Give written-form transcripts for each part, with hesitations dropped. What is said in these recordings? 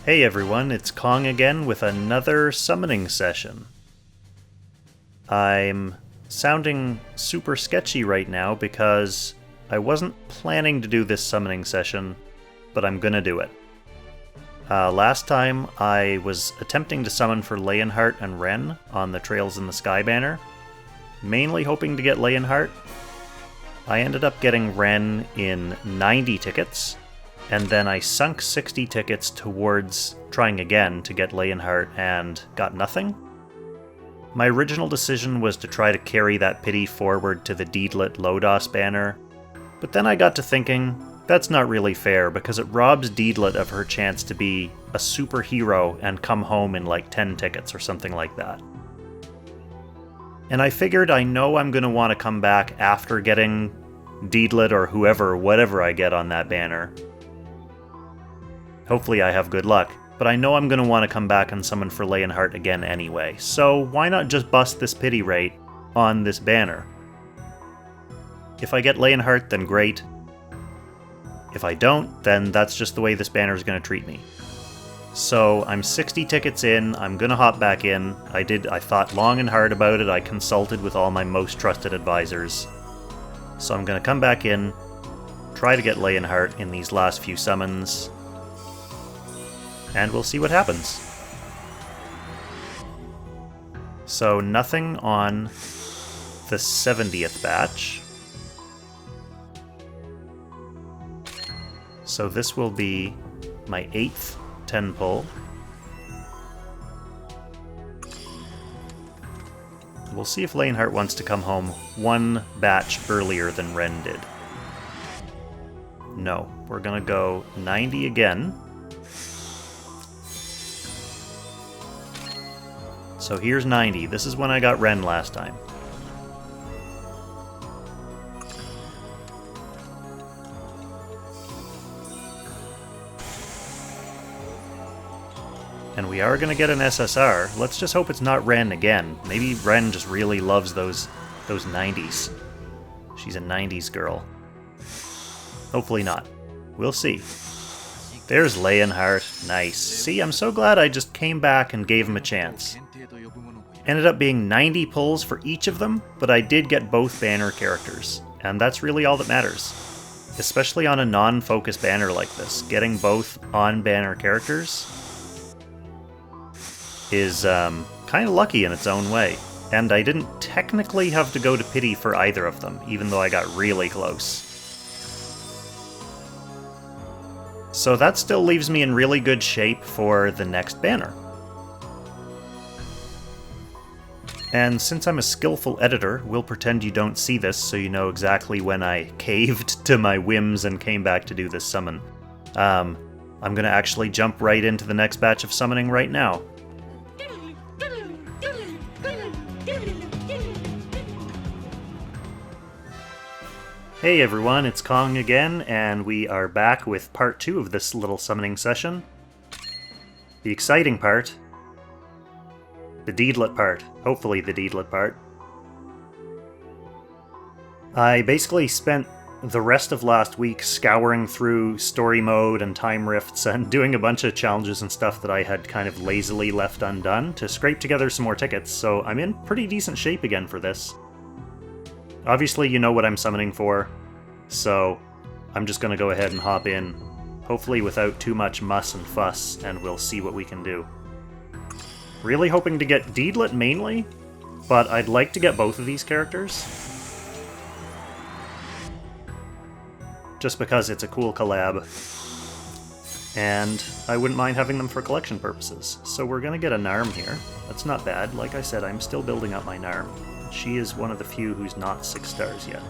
Hey everyone, it's Kong again with another summoning session. I'm sounding super sketchy right now because I wasn't planning to do this summoning session, but I'm gonna do it. Last time I was attempting to summon for Leonhardt and RENNE on the Trails in the Sky banner, mainly hoping to get Leonhardt. I ended up getting RENNE in 90 tickets, and then I sunk 60 tickets towards trying again to get Leonhardt and got nothing. My original decision was to try to carry that pity forward to the Deedlit Lodoss banner, but then I got to thinking, that's not really fair because it robs Deedlit of her chance to be a superhero and come home in like 10 tickets or something like that. And I figured I know I'm going to want to come back after getting Deedlit or whatever I get on that banner. Hopefully I have good luck, but I know I'm going to want to come back and summon for Leonhardt again anyway, so why not just bust this pity rate on this banner? If I get Leonhardt, then great. If I don't, then that's just the way this banner is going to treat me. So I'm 60 tickets in, I'm going to hop back in. I thought long and hard about it, I consulted with all my most trusted advisors. So I'm going to come back in, try to get Leonhardt in these last few summons, and we'll see what happens. So nothing on the 70th batch. So this will be my 8th 10 pull. We'll see if Leonhardt wants to come home one batch earlier than RENNE did. No, we're gonna go 90 again. So here's 90. This is when I got RENNE last time. And we are going to get an SSR. Let's just hope it's not RENNE again. Maybe RENNE just really loves those 90s. She's a 90s girl. Hopefully not. We'll see. There's Leonhardt. Nice. See, I'm so glad I just came back and gave him a chance. Ended up being 90 pulls for each of them, but I did get both banner characters, and that's really all that matters. Especially on a non-focus banner like this, getting both on-banner characters is kind of lucky in its own way. And I didn't technically have to go to pity for either of them, even though I got really close. So that still leaves me in really good shape for the next banner. And since I'm a skillful editor, we'll pretend you don't see this so you know exactly when I caved to my whims and came back to do this summon. I'm going to actually jump right into the next batch of summoning right now. Hey everyone, it's Kong again, and we are back with part 2 of this little summoning session. The exciting part. The Deedlit part. Hopefully the Deedlit part. I basically spent the rest of last week scouring through story mode and time rifts and doing a bunch of challenges and stuff that I had kind of lazily left undone to scrape together some more tickets, so I'm in pretty decent shape again for this. Obviously you know what I'm summoning for, so I'm just going to go ahead and hop in, hopefully without too much muss and fuss, and we'll see what we can do. Really hoping to get Deedlit mainly, but I'd like to get both of these characters. Just because it's a cool collab. And I wouldn't mind having them for collection purposes. So we're going to get a Narm here. That's not bad. Like I said, I'm still building up my Narm. She is one of the few who's not 6 stars yet.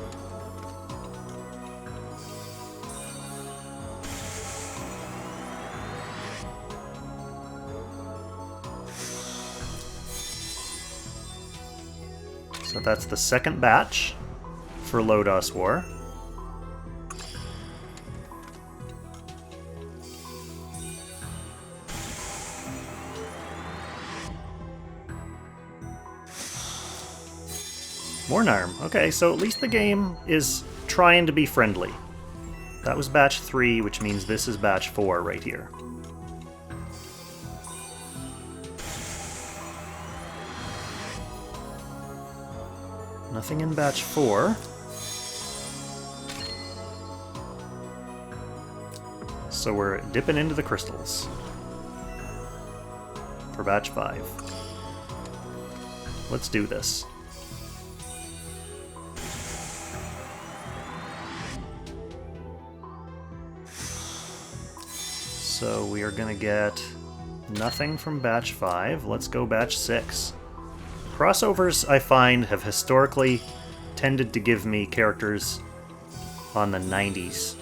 So that's the second batch for Lodoss War. More Narm. Okay, so at least the game is trying to be friendly. That was batch 3, which means this is batch 4 right here. Nothing in batch 4. So we're dipping into the crystals for batch 5. Let's do this. So we are gonna get nothing from batch 5. Let's go batch 6. Crossovers, I find, have historically tended to give me characters on the 90s.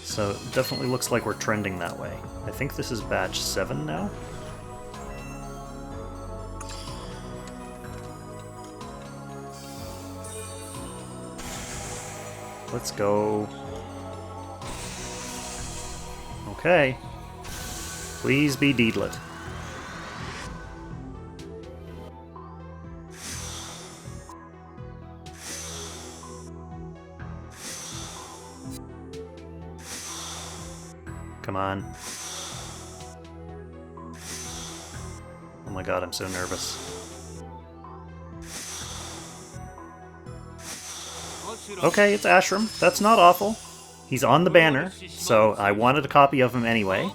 So it definitely looks like we're trending that way. I think this is batch 7 now. Let's go. Okay. Please be Deedlit. Come on. Oh my god, I'm so nervous. Okay, it's Ashram. That's not awful. He's on the banner, so I wanted a copy of him anyway.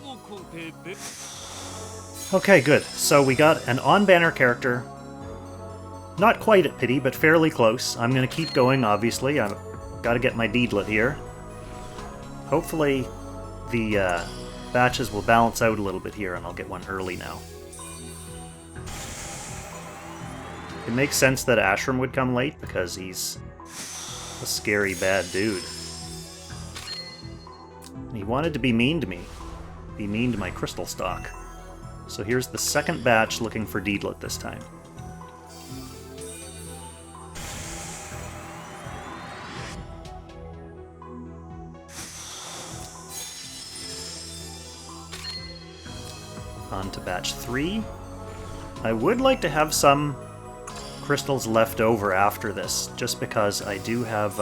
Okay, good. So we got an on-banner character. Not quite at pity, but fairly close. I'm going to keep going, obviously. I've got to get my Deedlit here. Hopefully the batches will balance out a little bit here, and I'll get one early now. It makes sense that Ashram would come late, because he's a scary bad dude. He wanted to be mean to me. Be mean to my crystal stock. So here's the second batch looking for Deedlit this time. On to batch 3. I would like to have some crystals left over after this, just because I do have...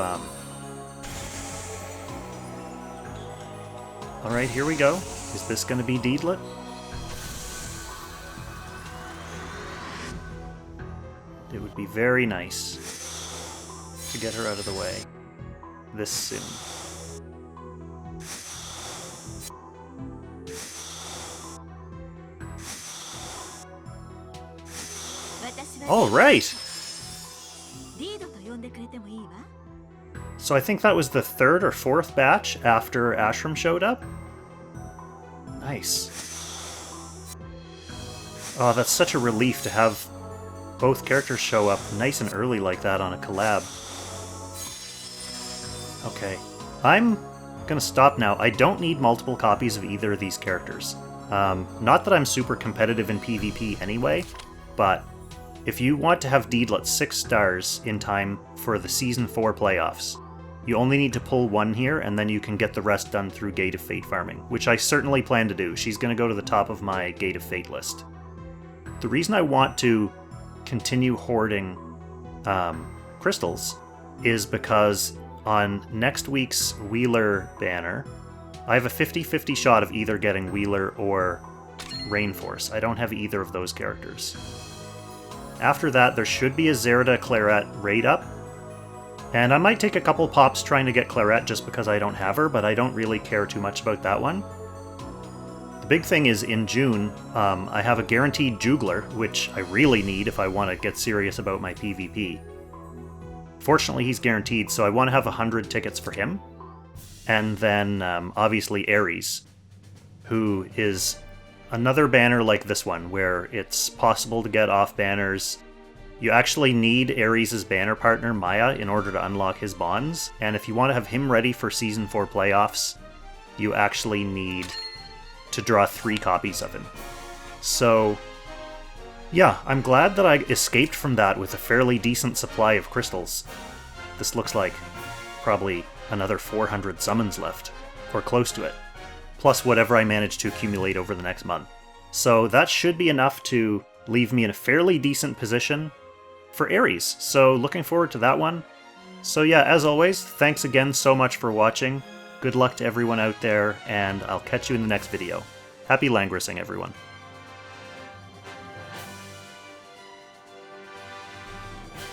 Alright, here we go. Is this going to be Deedlit? It would be very nice to get her out of the way this soon. Alright! So I think that was the third or fourth batch after Ashram showed up? Nice. Oh, that's such a relief to have both characters show up nice and early like that on a collab. Okay. I'm gonna stop now. I don't need multiple copies of either of these characters. Not that I'm super competitive in PvP anyway, but if you want to have Deedlit 6 stars in time for the Season 4 playoffs, you only need to pull one here, and then you can get the rest done through Gate of Fate farming, which I certainly plan to do. She's going to go to the top of my Gate of Fate list. The reason I want to continue hoarding crystals is because on next week's Wheeler banner, I have a 50-50 shot of either getting Wheeler or Rainforce. I don't have either of those characters. After that, there should be a Zerida Claret raid up, and I might take a couple pops trying to get Claret just because I don't have her, but I don't really care too much about that one. The big thing is in June, I have a guaranteed Jugler, which I really need if I want to get serious about my PvP. Fortunately, he's guaranteed, so I want to have 100 tickets for him. And then, obviously, Ares, who is another banner like this one, where it's possible to get off banners. You actually need Ares' banner partner, Maya, in order to unlock his bonds, and if you want to have him ready for Season 4 playoffs, you actually need to draw 3 copies of him. So, yeah, I'm glad that I escaped from that with a fairly decent supply of crystals. This looks like probably another 400 summons left, or close to it, plus whatever I manage to accumulate over the next month. So that should be enough to leave me in a fairly decent position for Ares, so looking forward to that one. So yeah, as always, thanks again so much for watching. Good luck to everyone out there, and I'll catch you in the next video. Happy Langrissing, everyone.